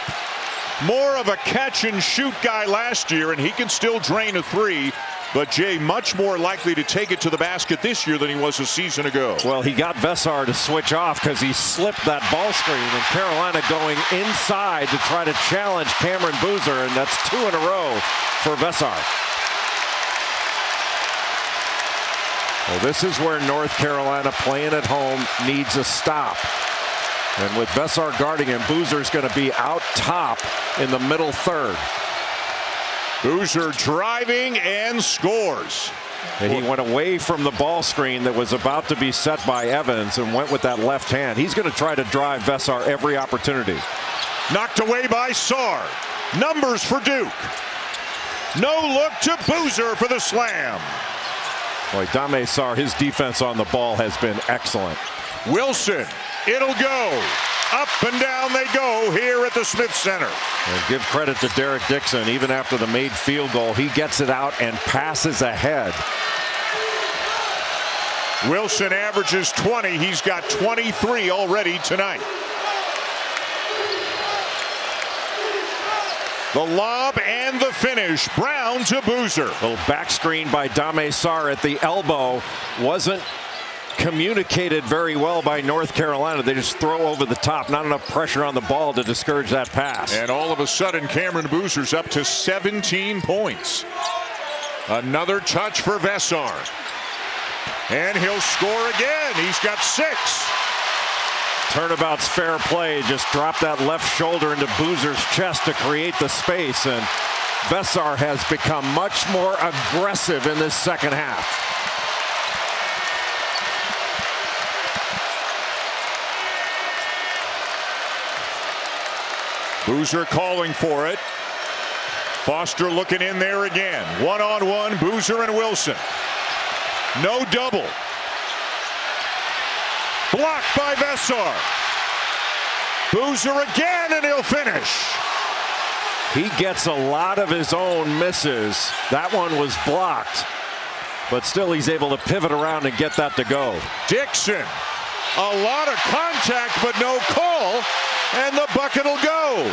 More of a catch and shoot guy last year, and he can still drain a 3. But Jay, much more likely to take it to the basket this year than he was a season ago. Well, he got Veesaar to switch off because he slipped that ball screen, and Carolina going inside to try to challenge Cameron Veesaar, and that's 2 in a row for Veesaar. Well, this is where North Carolina, playing at home, needs a stop. And with Veesaar guarding him, Veesaar's going to be out top in the middle third. Veesaar driving and scores. And he went away from the ball screen that was about to be set by Evans and went with that left hand. He's going to try to drive Veesaar every opportunity. Knocked away by Sarr. Numbers for Duke. No look to Veesaar for the slam. Boy, Sarr, his defense on the ball has been excellent. Wilson, it'll go. Up and down they go here at the Smith Center. And give credit to Derek Dixon. Even after the made field goal, he gets it out and passes ahead. Wilson averages 20. He's got 23 already tonight. The lob and the finish. Brown to Veesaar. Little back screen by Sarr at the elbow. Wasn't communicated very well by North Carolina. They just throw over the top. Not enough pressure on the ball to discourage that pass. And all of a sudden, Cameron Veesaar's up to 17 points. Another touch for Veesaar. And he'll score again. He's got 6. Turnabout's fair play. Just drop that left shoulder into Veesaar's chest to create the space. And Veesaar has become much more aggressive in this second half. Veesaar calling for it. Foster looking in there again. One-on-one, Veesaar and Wilson. No double. Blocked by Veesaar. Veesaar again, and he'll finish. He gets a lot of his own misses. That one was blocked, but still he's able to pivot around and get that to go. Dixon, a lot of contact, but no call, and the bucket will go.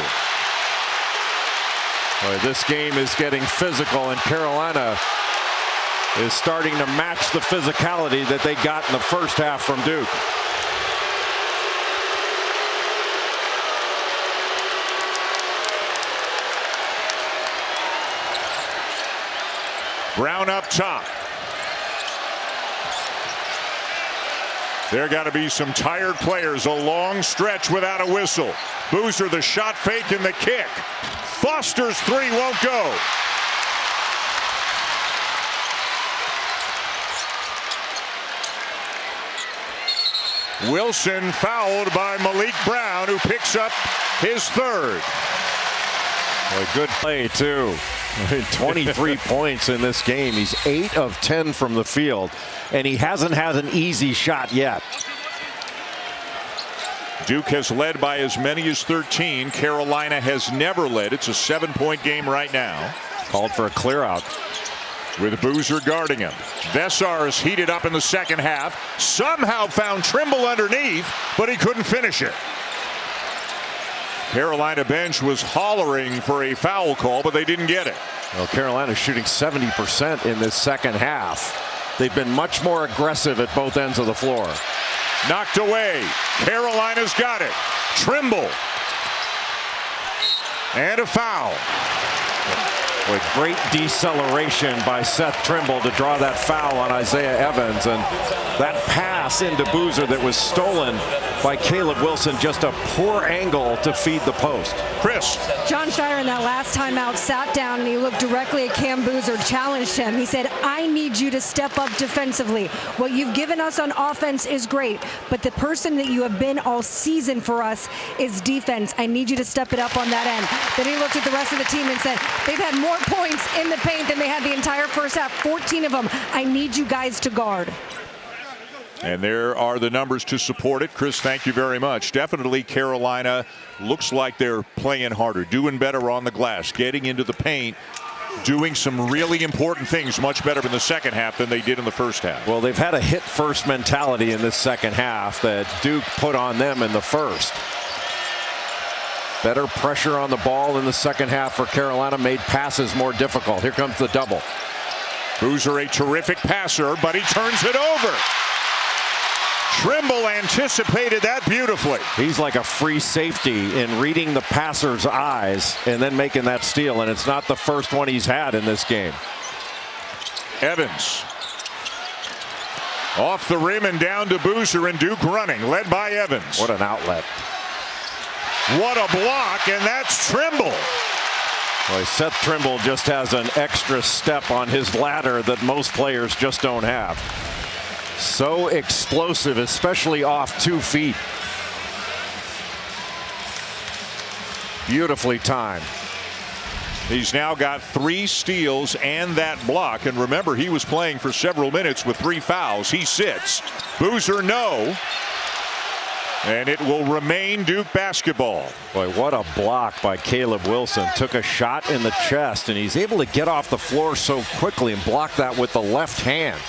Boy, this game is getting physical, and Carolina is starting to match the physicality that they got in the first half from Duke. Brown up top. There got to be some tired players. A long stretch without a whistle. Veesaar, the shot fake and the kick. Foster's 3 won't go. Wilson fouled by Malik Brown, who picks up his 3rd. Boy, good play, too. 23 points in this game. He's 8 of 10 from the field, and he hasn't had an easy shot yet. Duke has led by as many as 13. Carolina has never led. It's a 7-point game right now. Called for a clear out. With Veesaar guarding him. Veesaar is heated up in the second half. Somehow found Trimble underneath, but he couldn't finish it. Carolina bench was hollering for a foul call, but they didn't get it. Well, Carolina's shooting 70% in this second half. They've been much more aggressive at both ends of the floor. Knocked away. Carolina's got it. Trimble. And a foul. With great deceleration by Seth Trimble to draw that foul on Isaiah Evans, and that pass into Veesaar that was stolen by Caleb Wilson, just a poor angle to feed the post. Chris. John Shire in that last timeout sat down and he looked directly at Cam Veesaar, challenged him. He said, I need you to step up defensively. What you've given us on offense is great, but the person that you have been all season for us is defense. I need you to step it up on that end. Then he looked at the rest of the team and said, they've had more points in the paint than they had the entire first half, 14 of them. I need you guys to guard. And there are the numbers to support it. Chris, thank you very much. Definitely Carolina looks like they're playing harder, doing better on the glass, getting into the paint, doing some really important things much better in the second half than they did in the first half. Well, they've had a hit-first mentality in this second half that Duke put on them in the first. Better pressure on the ball in the second half for Carolina, made passes more difficult. Here comes the double. Veesaar, a terrific passer, but he turns it over. Trimble anticipated that beautifully. He's like a free safety in reading the passer's eyes and then making that steal, and it's not the first one he's had in this game. Evans. Off the rim and down to Veesaar, and Duke running, led by Evans. What an outlet. What a block, and that's Trimble. Boy, Seth Trimble just has an extra step on his ladder that most players just don't have. So explosive, especially off 2 feet. Beautifully timed. He's now got 3 steals and that block. And remember, he was playing for several minutes with 3 fouls. He sits. Veesaar, no. And it will remain Duke basketball. Boy, what a block by Caleb Wilson. Took a shot in the chest, and he's able to get off the floor so quickly and block that with the left hand.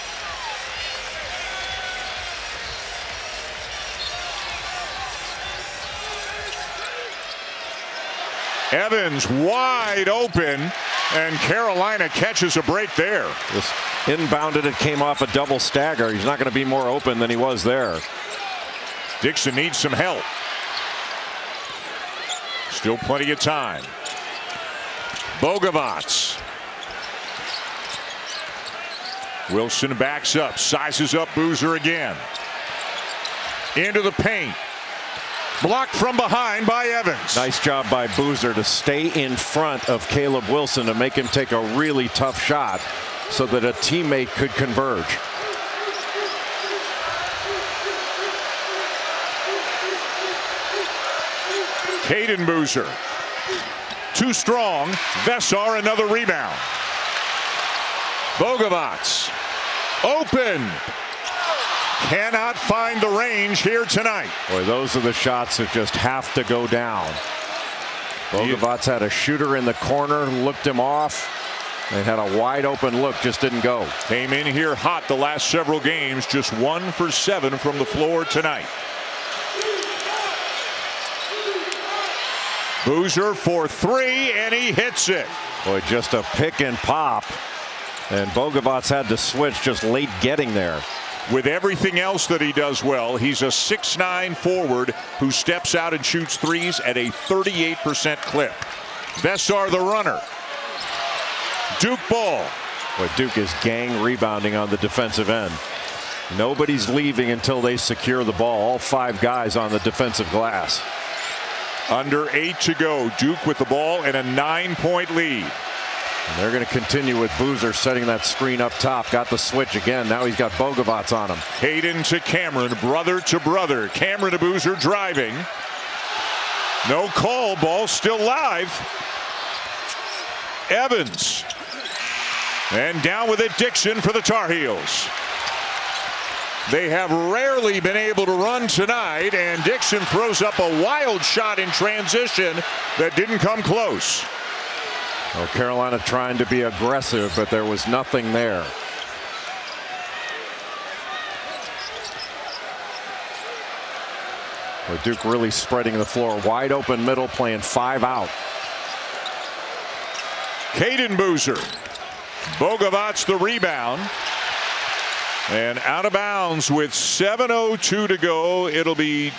Evans wide open, and Carolina catches a break there. Just inbounded, it came off a double stagger. He's not going to be more open than he was there. Dixon needs some help. Still plenty of time. Bogovac. Wilson backs up, sizes up Veesaar again. Into the paint. Blocked from behind by Evans. Nice job by Veesaar to stay in front of Caleb Wilson to make him take a really tough shot so that a teammate could converge. Caden Veesaar. Too strong. Veesaar another rebound. Bogovac. Open. Cannot find the range here tonight. Boy, those are the shots that just have to go down. Bogovac had a shooter in the corner, looked him off, and had a wide open look, just didn't go. Came in here hot the last several games, just 1 for 7 from the floor tonight. Veesaar for 3, and he hits it. Boy, just a pick and pop. And Bogovac had to switch just late getting there. With everything else that he does well, he's a 6'9" forward who steps out and shoots threes at a 38% clip. Veesaar the runner. Duke ball. Boy, Duke is gang rebounding on the defensive end. Nobody's leaving until they secure the ball. All 5 guys on the defensive glass. Under 8 to go. Duke with the ball and a 9-point lead. And they're going to continue with Veesaar setting that screen up top. Got the switch again. Now he's got Bogovac on him. Hayden to Cameron, brother to brother. Cameron to Veesaar driving. No call. Ball still live. Evans. And down with it, Dixon for the Tar Heels. They have rarely been able to run tonight, and Dixon throws up a wild shot in transition that didn't come close. Well, Carolina trying to be aggressive, but there was nothing there. Well, Duke really spreading the floor. Wide open middle, playing 5 out. Caden Veesaar. Bogovac the rebound. And out of bounds with 7:02 to go. It'll be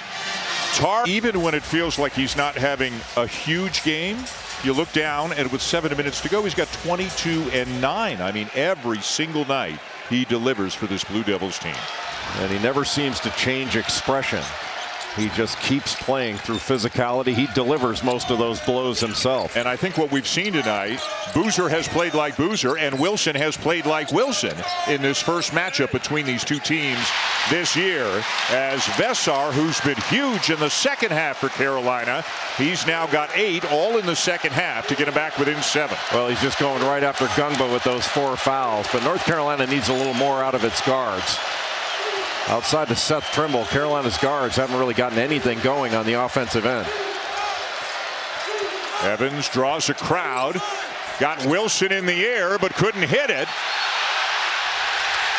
Tar. Even when it feels like he's not having a huge game, you look down, and with 7 minutes to go, he's got 22 and 9. I mean, every single night he delivers for this Blue Devils team. And he never seems to change expression. He just keeps playing through physicality. He delivers most of those blows himself. And I think what we've seen tonight, Veesaar has played like Veesaar, and Wilson has played like Wilson in this first matchup between these two teams this year. As Veesaar, who's been huge in the second half for Carolina, he's now got 8 all in the second half to get him back within 7. Well, he's just going right after Gungba with those 4 fouls. But North Carolina needs a little more out of its guards. Outside of Seth Trimble, Carolina's guards haven't really gotten anything going on the offensive end. Evans draws a crowd. Got Wilson in the air, but couldn't hit it.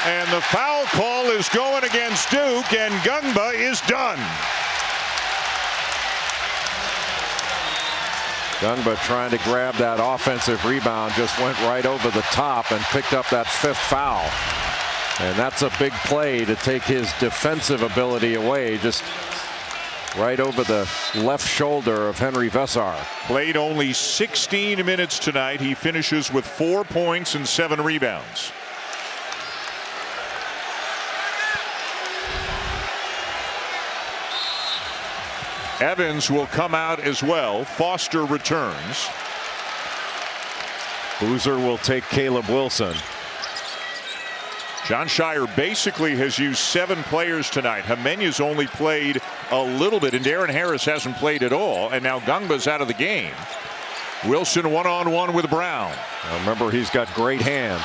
And the foul call is going against Duke, and Gungba is done. Gungba trying to grab that offensive rebound, just went right over the top and picked up that 5th foul. And that's a big play to take his defensive ability away, just right over the left shoulder of Henri Veesaar. Played only 16 minutes tonight. He finishes with 4 points and 7 rebounds. Evans will come out as well. Foster returns. Veesaar will take Caleb Wilson. John Shire basically has used 7 players tonight. Jimenez only played a little bit, and Darren Harris hasn't played at all. And now Gungba's out of the game. Wilson one-on-one with Brown. Now remember, he's got great hands.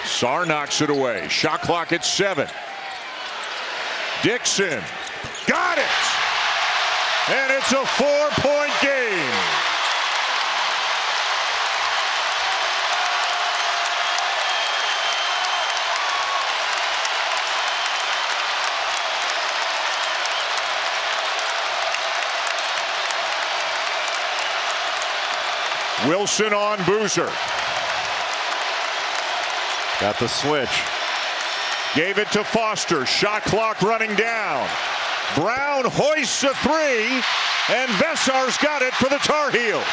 Sarr knocks it away. Shot clock at 7. Dixon. Got it! And it's a 4-point game. Wilson on Veesaar. Got the switch. Gave it to Foster. Shot clock running down. Brown hoists a three, and Veesaar's got it for the Tar Heels.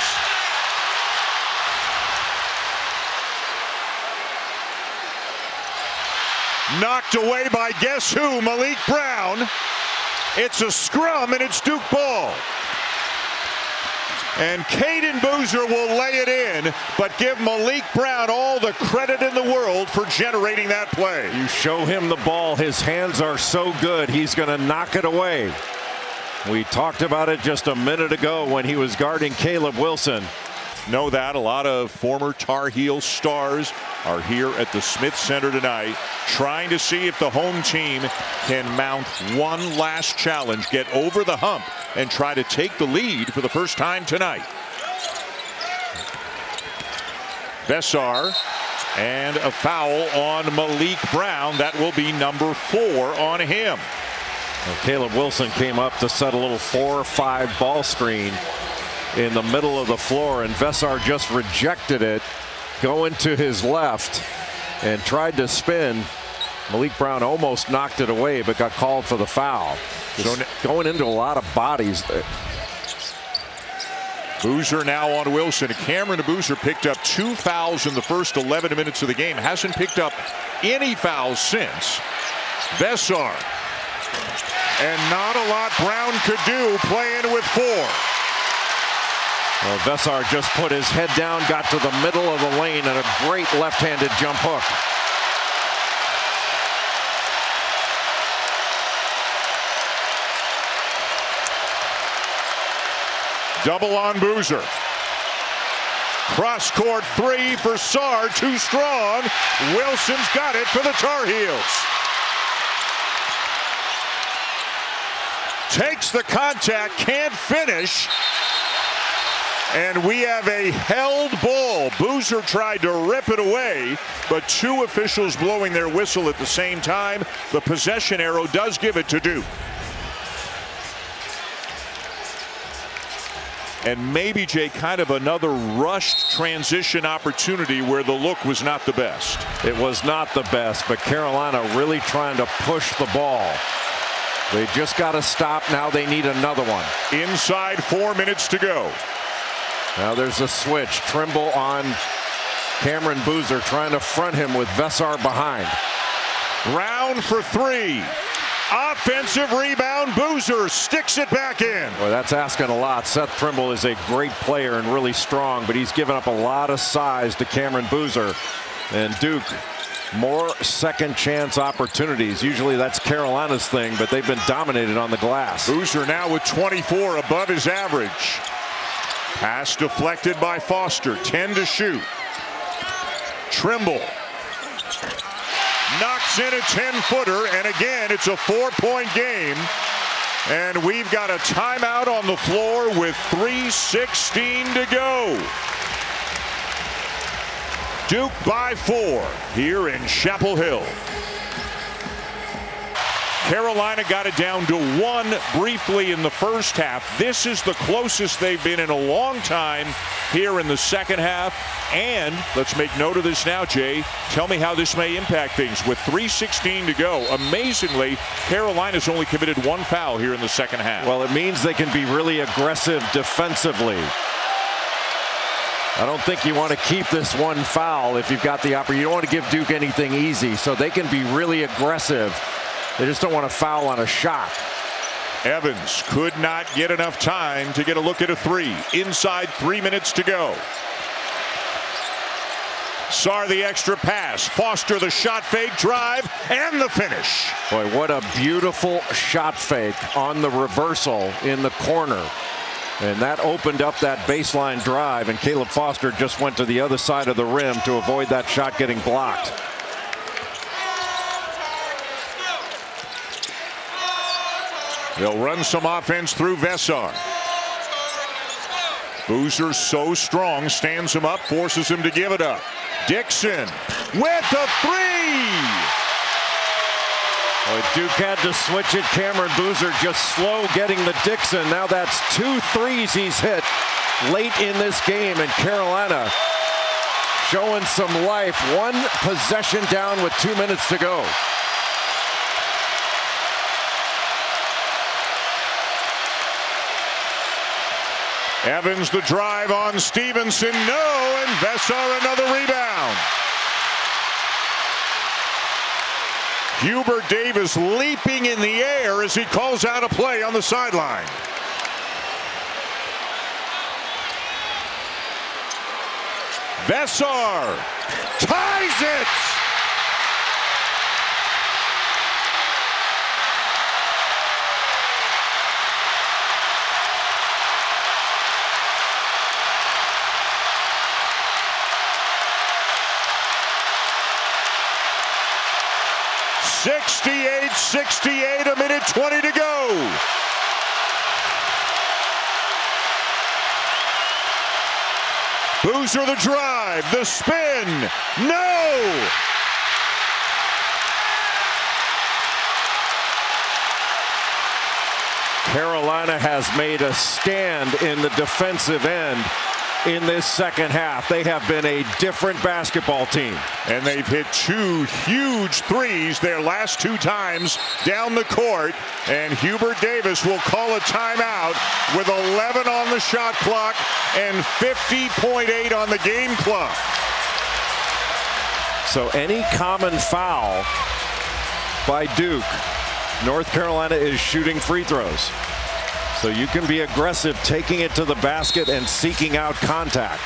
Knocked away by guess who? Malik Brown. It's a scrum, and it's Duke ball. And Veesaar will lay it in, but give Malik Brown all the credit in the world for generating that play. You show him the ball, his hands are so good, he's going to knock it away. We talked about it just a minute ago when he was guarding Caleb Wilson. Know that a lot of former Tar Heel stars are here at the Smith Center tonight, trying to see if the home team can mount one last challenge, get over the hump, and try to take the lead for the first time tonight. Veesaar, and a foul on Malik Brown. That will be number 4 on him. Well, Caleb Wilson came up to set a little 4-5 ball screen in the middle of the floor, and Veesaar just rejected it, going to his left and tried to spin. Malik Brown almost knocked it away, but got called for the foul. Just going into a lot of bodies there. Veesaar now on Wilson. Cameron Veesaar picked up 2 fouls in the first 11 minutes of the game. Hasn't picked up any fouls since. Veesaar. And not a lot Brown could do playing with 4. Well, Veesaar just put his head down, got to the middle of the lane, and a great left-handed jump hook. Double on Veesaar. Cross court 3 for Sarr, too strong. Wilson's got it for the Tar Heels. Takes the contact, can't finish. And we have a held ball. Veesaar tried to rip it away, but 2 officials blowing their whistle at the same time. The possession arrow does give it to Duke. And maybe, Jay, kind of another rushed transition opportunity where the look was not the best. It was not the best, but Carolina really trying to push the ball. They just got to stop. Now they need another one. Inside 4 minutes to go. Now there's a switch. Trimble on Cameron Veesaar, trying to front him with Veesaar behind. Brown for 3. Offensive rebound. Veesaar sticks it back in. Boy, that's asking a lot. Seth Trimble is a great player and really strong, but he's given up a lot of size to Cameron Veesaar. And Duke, more second chance opportunities. Usually that's Carolina's thing, but they've been dominated on the glass. Veesaar now with 24, above his average. Pass deflected by Foster. 10 to shoot. Trimble knocks in a 10-footer, and again it's a 4-point game. And we've got a timeout on the floor with 3:16 to go. Duke by 4 here in Chapel Hill. Carolina got it down to 1 briefly in the first half. This is the closest they've been in a long time here in the second half. And let's make note of this now, Jay. Tell me how this may impact things. With 3:16 to go, amazingly, Carolina's only committed 1 foul here in the second half. Well, it means they can be really aggressive defensively. I don't think you want to keep this 1 foul if you've got the opportunity. You don't want to give Duke anything easy, so they can be really aggressive. They just don't want to foul on a shot. Evans could not get enough time to get a look at a 3. Inside 3 minutes to go. Sarr the extra pass. Foster the shot fake, drive, and the finish. Boy, what a beautiful shot fake on the reversal in the corner. And that opened up that baseline drive, and Caleb Foster just went to the other side of the rim to avoid that shot getting blocked. They'll run some offense through Veesaar. Veesaar so strong, stands him up, forces him to give it up. Dixon with a three. Well, Duke had to switch it. Cameron Veesaar just slow getting the Dixon. Now that's 2 threes he's hit late in this game, and Carolina showing some life. 1 possession down with 2 minutes to go. Evans the drive on Stevenson, no, and Veesaar another rebound. Hubert Davis leaping in the air as he calls out a play on the sideline. Veesaar ties it. .68, a minute 20 to go. Veesaar the drive, the spin, no! Carolina has made a stand in the defensive end in this second half. They have been a different basketball team. And they've hit 2 huge threes their last 2 times down the court. And Hubert Davis will call a timeout with 11 on the shot clock and 50.8 on the game clock. So any common foul by Duke, North Carolina is shooting free throws. So you can be aggressive, taking it to the basket and seeking out contact.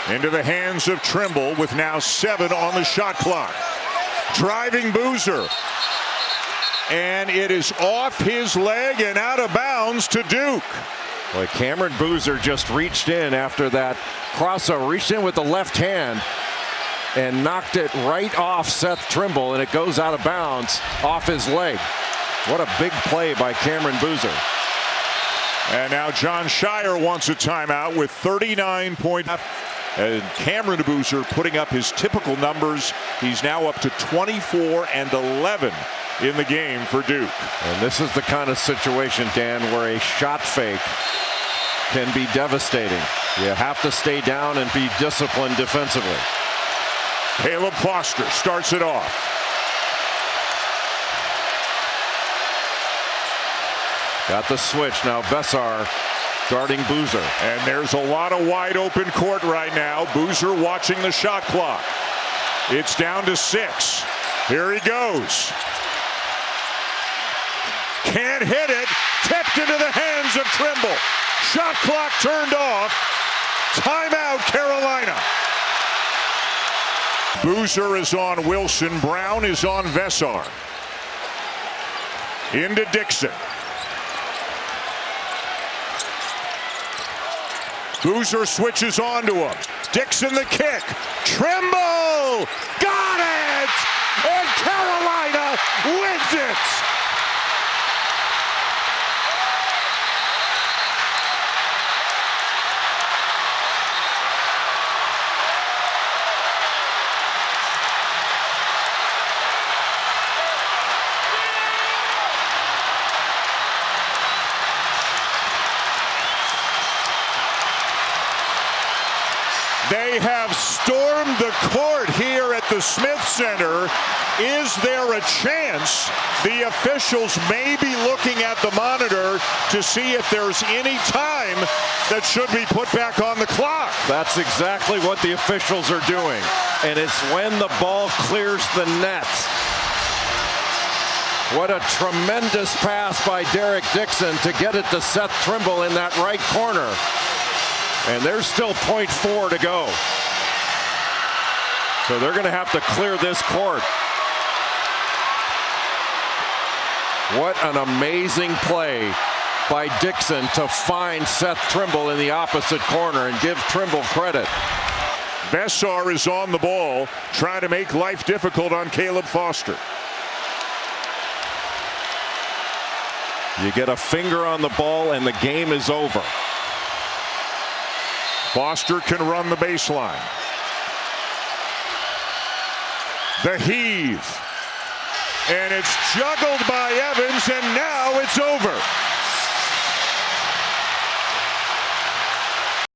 Into the hands of Trimble with now 7 on the shot clock. Driving Veesaar. And it is off his leg and out of bounds to Duke. Well, Cameron Veesaar just reached in after that crossover, reached in with the left hand and knocked it right off Seth Trimble, and it goes out of bounds off his leg. What a big play by Cameron Veesaar. And now John Shire wants a timeout with 39 points. And Cameron Veesaar putting up his typical numbers. He's now up to 24 and 11 in the game for Duke. And this is the kind of situation, Dan, where a shot fake can be devastating. You have to stay down and be disciplined defensively. Caleb Foster starts it off. Got the switch now. Veesaar guarding Veesaar. And there's a lot of wide open court right now. Veesaar watching the shot clock. It's down to 6. Here he goes. Can't hit it. Tipped into the hands of Trimble. Shot clock turned off. Timeout, Carolina. Veesaar is on Wilson. Brown is on Veesaar. Into Dixon. Veesaar switches on to him. Dixon the kick. Trimble! Got it! And Carolina wins it! They have stormed the court here at the Smith Center. Is there a chance the officials may be looking at the monitor to see if there's any time that should be put back on the clock? That's exactly what the officials are doing. And it's when the ball clears the net. What a tremendous pass by Derek Dixon to get it to Seth Trimble in that right corner. And there's still .4 to go. So they're going to have to clear this court. What an amazing play by Dixon to find Seth Trimble in the opposite corner and give Trimble credit. Veesaar is on the ball, trying to make life difficult on Caleb Foster. You get a finger on the ball and the game is over. Foster can run the baseline. The heave. And it's juggled by Evans, and now it's over.